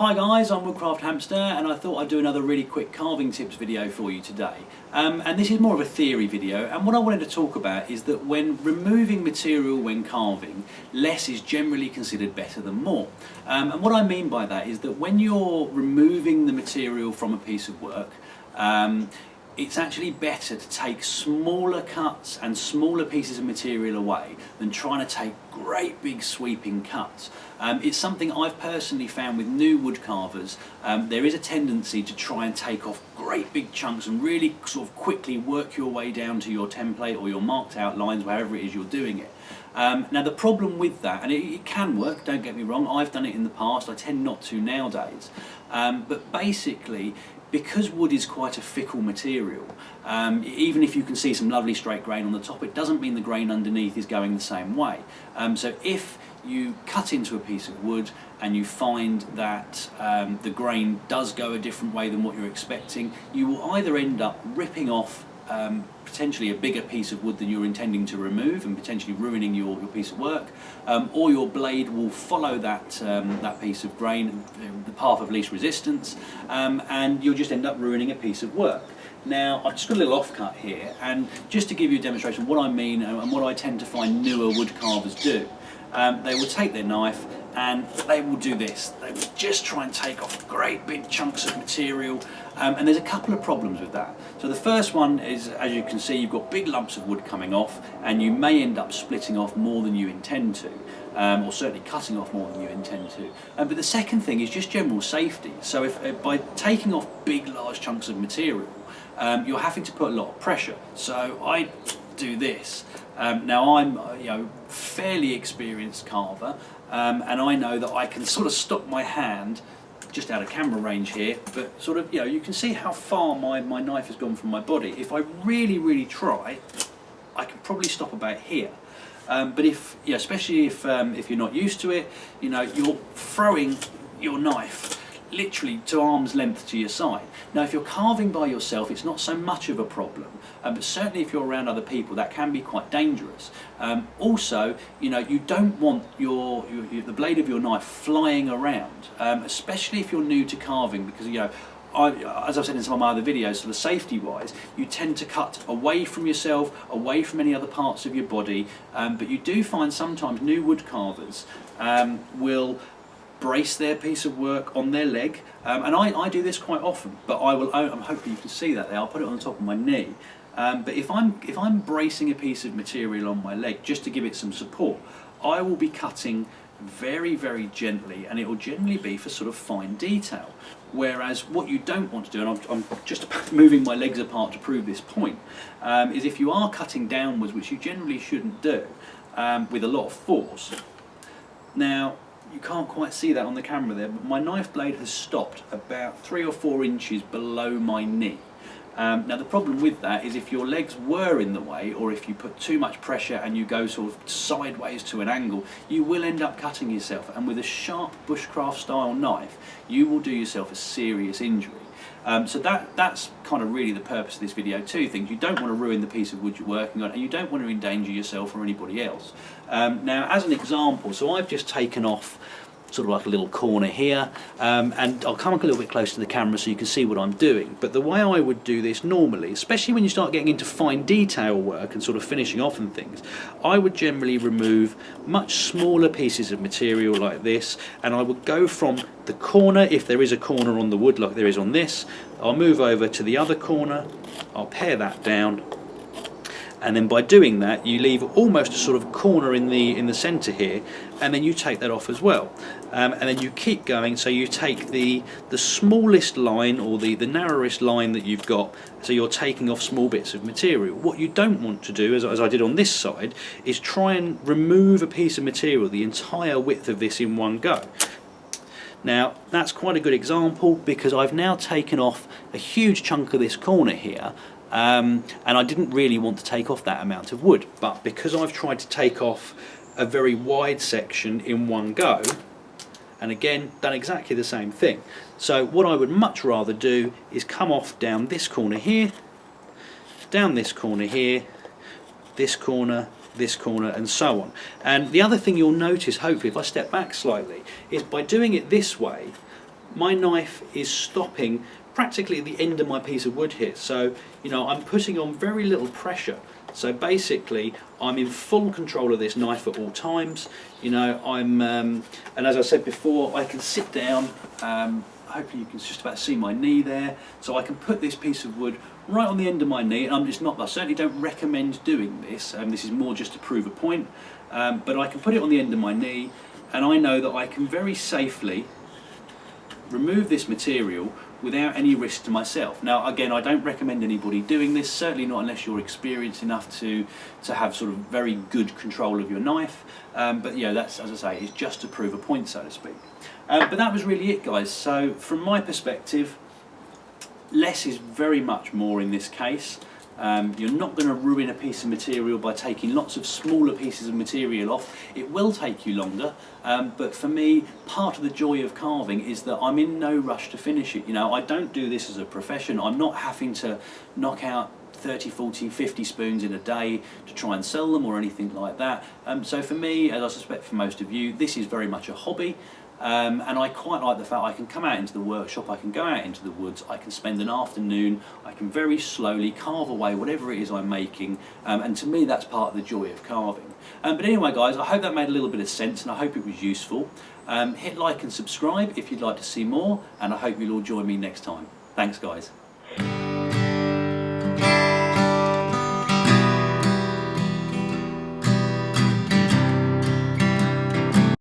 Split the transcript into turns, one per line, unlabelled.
Hi guys, I'm Woodcraft Hamster and I thought I'd do another really quick carving tips video for you today. And this is more of a theory video, and what I wanted to talk about is that when removing material when carving, less is generally considered better than more. And what I mean by that is that when you're removing the material from a piece of work, it's actually better to take smaller cuts and smaller pieces of material away than trying to take great big sweeping cuts. It's something I've personally found with new wood carvers. There is a tendency to try and take off great big chunks and really sort of quickly work your way down to your template or your marked out lines, wherever it is you're doing it. Now the problem with that, and it can work, don't get me wrong, I've done it in the past, I tend not to nowadays, but basically, because wood is quite a fickle material, even if you can see some lovely straight grain on the top, it doesn't mean the grain underneath is going the same way. So if you cut into a piece of wood and you find that the grain does go a different way than what you're expecting, you will either end up ripping off potentially a bigger piece of wood than you're intending to remove and potentially ruining your piece of work, or your blade will follow that piece of grain, the path of least resistance, and you'll just end up ruining a piece of work. Now I've just got a little offcut here, and just to give you a demonstration of what I mean and what I tend to find newer wood carvers do, they will take their knife and they will do this. They will just try and take off great big chunks of material, and there's a couple of problems with that. So the first one is, as you can see, you've got big lumps of wood coming off and you may end up splitting off more than you intend to, or certainly cutting off more than you intend to. But the second thing is just general safety. So if by taking off big large chunks of material, you're having to put a lot of pressure. So I do this. Now I'm fairly experienced carver, and I know that I can sort of stop my hand just out of camera range here, but sort of, you can see how far my knife has gone from my body. If I really try, I can probably stop about here. But especially if you're not used to it, you're throwing your knife literally to arm's length to your side. Now if you're carving by yourself, it's not so much of a problem, but certainly if you're around other people, that can be quite dangerous. Also, you don't want the blade of your knife flying around, especially if you're new to carving, because as I've said in some of my other videos, sort of safety wise, you tend to cut away from yourself, away from any other parts of your body, but you do find sometimes new wood carvers will brace their piece of work on their leg, and I do this quite often, but I'm hoping you can see that there. I'll put it on the top of my knee, but if I'm bracing a piece of material on my leg just to give it some support, I will be cutting very gently, and it will generally be for sort of fine detail. Whereas what you don't want to do, and I'm just moving my legs apart to prove this point, is if you are cutting downwards, which you generally shouldn't do, with a lot of force. Now you can't quite see that on the camera there, but my knife blade has stopped about 3 or 4 inches below my knee. Now the problem with that is if your legs were in the way, or if you put too much pressure and you go sort of sideways to an angle, you will end up cutting yourself, and with a sharp bushcraft style knife you will do yourself a serious injury. So that's kind of really the purpose of this video. Two things: you don't want to ruin the piece of wood you're working on, and you don't want to endanger yourself or anybody else. Now as an example, so I've just taken off sort of like a little corner here, and I'll come up a little bit closer to the camera so you can see what I'm doing. But the way I would do this normally, especially when you start getting into fine detail work and sort of finishing off and things, I would generally remove much smaller pieces of material like this, and I would go from the corner, if there is a corner on the wood like there is on this, I'll move over to the other corner, I'll pare that down, and then by doing that you leave almost a sort of corner in the center here, and then you take that off as well, and then you keep going. So you take the smallest line, or the narrowest line that you've got, so you're taking off small bits of material. What you don't want to do, as I did on this side, is try and remove a piece of material the entire width of this in one go. Now that's quite a good example, because I've now taken off a huge chunk of this corner here, and I didn't really want to take off that amount of wood, but because I've tried to take off a very wide section in one go, and again done exactly the same thing. So what I would much rather do is come off down this corner here, down this corner here, this corner, and so on. And the other thing you'll notice, hopefully, if I step back slightly, is by doing it this way, my knife is stopping practically at the end of my piece of wood here. So, you know, I'm putting on very little pressure. So basically, I'm in full control of this knife at all times. You know, and as I said before, I can sit down. Hopefully you can just about see my knee there. So I can put this piece of wood right on the end of my knee. And I certainly don't recommend doing this. This is more just to prove a point. But I can put it on the end of my knee, and I know that I can very safely remove this material without any risk to myself. Now again, I don't recommend anybody doing this, certainly not unless you're experienced enough to have sort of very good control of your knife, but yeah, that's, as I say, it's just to prove a point, so to speak. But that was really it, guys. So from my perspective, less is very much more in this case. You're not going to ruin a piece of material by taking lots of smaller pieces of material off. It will take you longer, but for me, part of the joy of carving is that I'm in no rush to finish it. You know, I don't do this as a profession. I'm not having to knock out 30, 40, 50 spoons in a day to try and sell them or anything like that. So for me, as I suspect for most of you, this is very much a hobby. And I quite like the fact I can come out into the workshop, I can go out into the woods, I can spend an afternoon, I can very slowly carve away whatever it is I'm making, and to me that's part of the joy of carving. But anyway guys, I hope that made a little bit of sense and I hope it was useful. Hit like and subscribe if you'd like to see more, and I hope you'll all join me next time. Thanks guys.